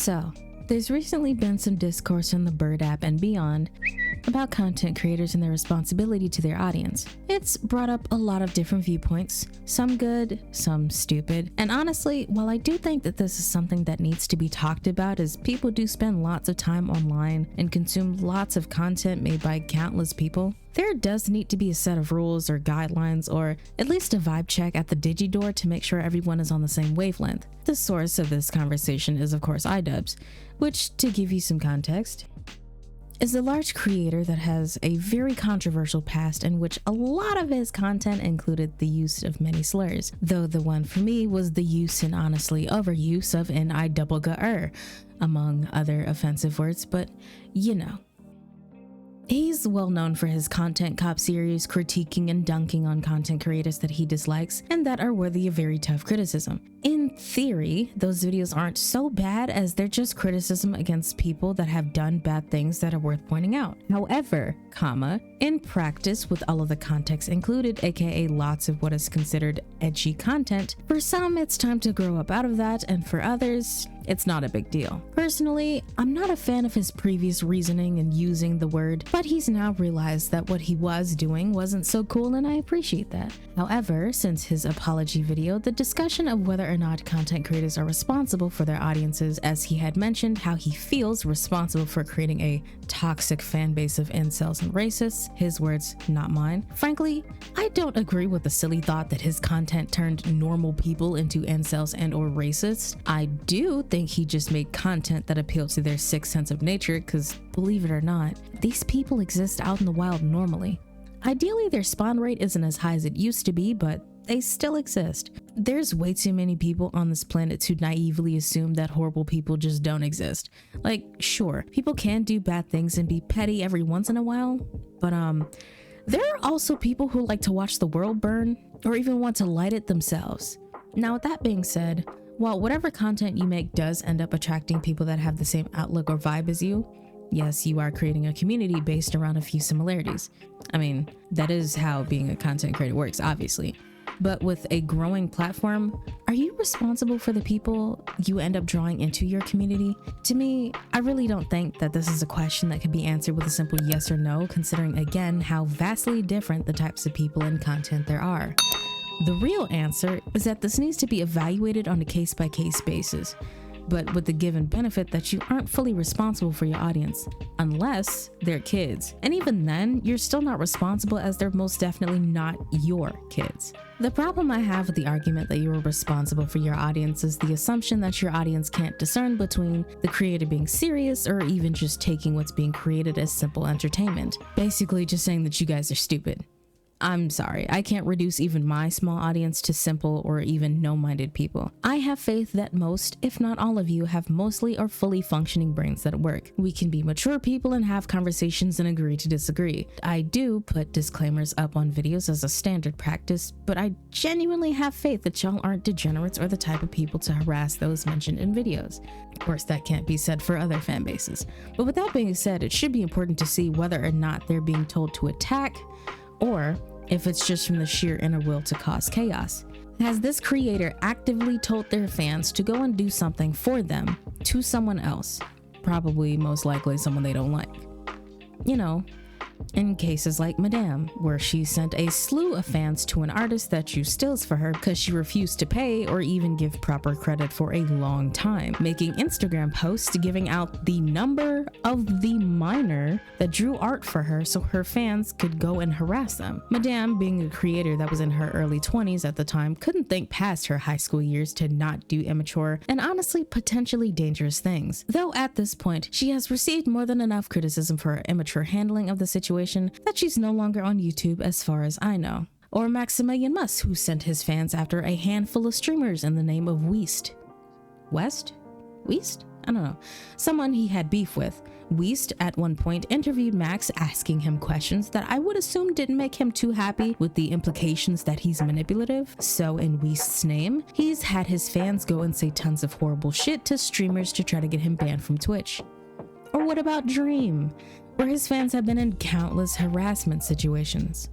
So, there's recently been some discourse on the Bird app and beyond about content creators and their responsibility to their audience. It's brought up a lot of different viewpoints, some good, some stupid, and honestly, while I do think that this is something that needs to be talked about, as people do spend lots of time online and consume lots of content made by countless people, there does need to be a set of rules or guidelines, or at least a vibe check at the DigiDoor to make sure everyone is on the same wavelength. The source of this conversation is of course iDubbbz, which, to give you some context, is a large creator that has a very controversial past in which a lot of his content included the use of many slurs, though the one for me was the use and honestly overuse of N-I-double-G-er, among other offensive words, but you know. He's well known for his Content Cop series, critiquing and dunking on content creators that he dislikes and that are worthy of very tough criticism. In theory, those videos aren't so bad as they're just criticism against people that have done bad things that are worth pointing out. However, in practice, with all of the context included, aka lots of what is considered edgy content, for some it's time to grow up out of that, and for others, it's not a big deal. Personally, I'm not a fan of his previous reasoning and using the word, but he's now realized that what he was doing wasn't so cool, and I appreciate that. However, since his apology video, the discussion of whether or not content creators are responsible for their audiences, as he had mentioned how he feels responsible for creating a toxic fan base of incels and racists, his words, not mine. Frankly, I don't agree with the silly thought that his content turned normal people into incels and or racists. I do think he just made content that appealed to their sick sense of nature, because believe it or not, these people exist out in the wild normally. Ideally, their spawn rate isn't as high as it used to be, but they still exist. There's way too many people on this planet to naively assume that horrible people just don't exist. Like, sure, people can do bad things and be petty every once in a while, but there are also people who like to watch the world burn or even want to light it themselves. Now, with that being said, while whatever content you make does end up attracting people that have the same outlook or vibe as you, yes, you are creating a community based around a few similarities. I mean, that is how being a content creator works, obviously. But with a growing platform, are you responsible for the people you end up drawing into your community? To me, I really don't think that this is a question that can be answered with a simple yes or no, considering again how vastly different the types of people and content there are. The real answer is that this needs to be evaluated on a case-by-case basis, but with the given benefit that you aren't fully responsible for your audience, unless they're kids. And even then, you're still not responsible, as they're most definitely not your kids. The problem I have with the argument that you are responsible for your audience is the assumption that your audience can't discern between the creator being serious or even just taking what's being created as simple entertainment. Basically just saying that you guys are stupid. I'm sorry, I can't reduce even my small audience to simple or even no-minded people. I have faith that most, if not all of you, have mostly or fully functioning brains that work. We can be mature people and have conversations and agree to disagree. I do put disclaimers up on videos as a standard practice, but I genuinely have faith that y'all aren't degenerates or the type of people to harass those mentioned in videos. Of course, that can't be said for other fan bases. But with that being said, it should be important to see whether or not they're being told to attack, or if it's just from the sheer inner will to cause chaos. Has this creator actively told their fans to go and do something for them to someone else? Probably, most likely, someone they don't like. You know, in cases like Madame, where she sent a slew of fans to an artist that drew stills for her because she refused to pay or even give proper credit for a long time, making Instagram posts giving out the number of the minor that drew art for her so her fans could go and harass them. Madame, being a creator that was in her early 20s at the time, couldn't think past her high school years to not do immature and honestly potentially dangerous things. Though at this point, she has received more than enough criticism for her immature handling of the situation that she's no longer on YouTube as far as I know. Or Maximilian Muss, who sent his fans after a handful of streamers in the name of Weast. Weast? I don't know. Someone he had beef with. Weast at one point interviewed Max, asking him questions that I would assume didn't make him too happy with the implications that he's manipulative. So in Weast's name, he's had his fans go and say tons of horrible shit to streamers to try to get him banned from Twitch. Or what about Dream, where his fans have been in countless harassment situations?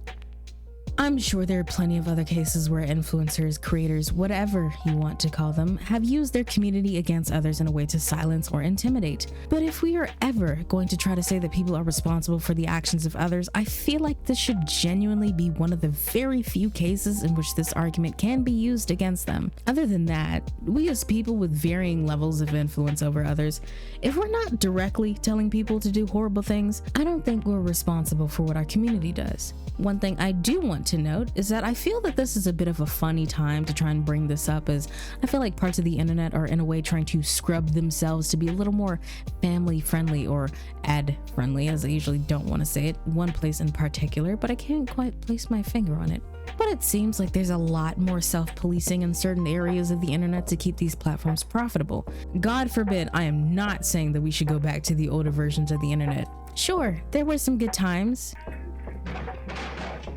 I'm sure there are plenty of other cases where influencers, creators, whatever you want to call them, have used their community against others in a way to silence or intimidate. But if we are ever going to try to say that people are responsible for the actions of others, I feel like this should genuinely be one of the very few cases in which this argument can be used against them. Other than that, we as people with varying levels of influence over others, if we're not directly telling people to do horrible things, I don't think we're responsible for what our community does. One thing I do want to note is that I feel that this is a bit of a funny time to try and bring this up, as I feel like parts of the internet are in a way trying to scrub themselves to be a little more family friendly or ad friendly, as I usually don't want to say it one place in particular, but I can't quite place my finger on it. But it seems like there's a lot more self-policing in certain areas of the internet to keep these platforms profitable. God forbid, I am not saying that we should go back to the older versions of the internet. Sure, there were some good times,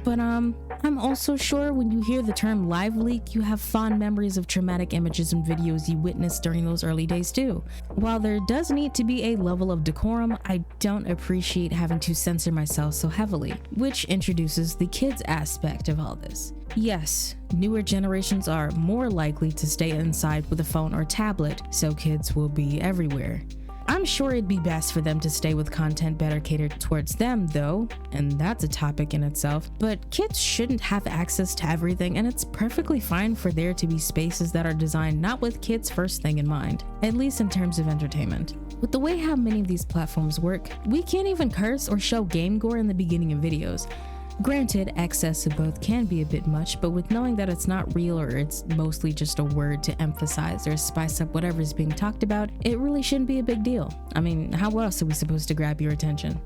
but I'm also sure when you hear the term live leak, you have fond memories of traumatic images and videos you witnessed during those early days too. While there does need to be a level of decorum, I don't appreciate having to censor myself so heavily, which introduces the kids aspect of all this. Yes, newer generations are more likely to stay inside with a phone or tablet, so kids will be everywhere. I'm sure it'd be best for them to stay with content better catered towards them though, and that's a topic in itself, but kids shouldn't have access to everything, and it's perfectly fine for there to be spaces that are designed not with kids first thing in mind, at least in terms of entertainment. With the way how many of these platforms work, we can't even curse or show game gore in the beginning of videos. Granted, excess of both can be a bit much, but with knowing that it's not real or it's mostly just a word to emphasize or spice up whatever's being talked about, it really shouldn't be a big deal. I mean, how else are we supposed to grab your attention?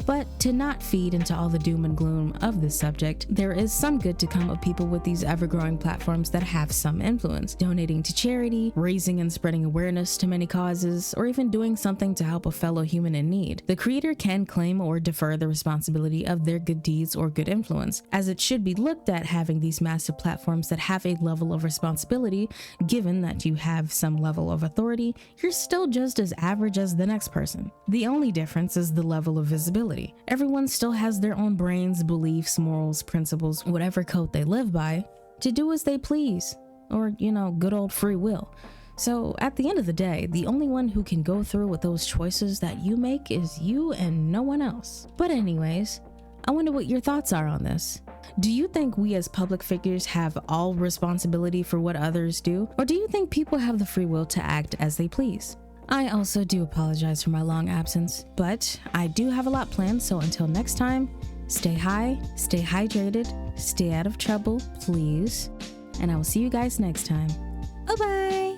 But to not feed into all the doom and gloom of this subject, there is some good to come of people with these ever-growing platforms that have some influence, donating to charity, raising and spreading awareness to many causes, or even doing something to help a fellow human in need. The creator can claim or defer the responsibility of their good deeds or good influence, as it should be looked at having these massive platforms that have a level of responsibility. Given that you have some level of authority, you're still just as average as the next person. The only difference is the level of visibility. Everyone still has their own brains, beliefs, morals, principles, whatever code they live by, to do as they please, or, good old free will. So at the end of the day, the only one who can go through with those choices that you make is you and no one else. But anyways, I wonder what your thoughts are on this. Do you think we as public figures have all responsibility for what others do, or do you think people have the free will to act as they please? I also do apologize for my long absence, but I do have a lot planned, so until next time, stay high, stay hydrated, stay out of trouble, please, and I will see you guys next time. Bye-bye!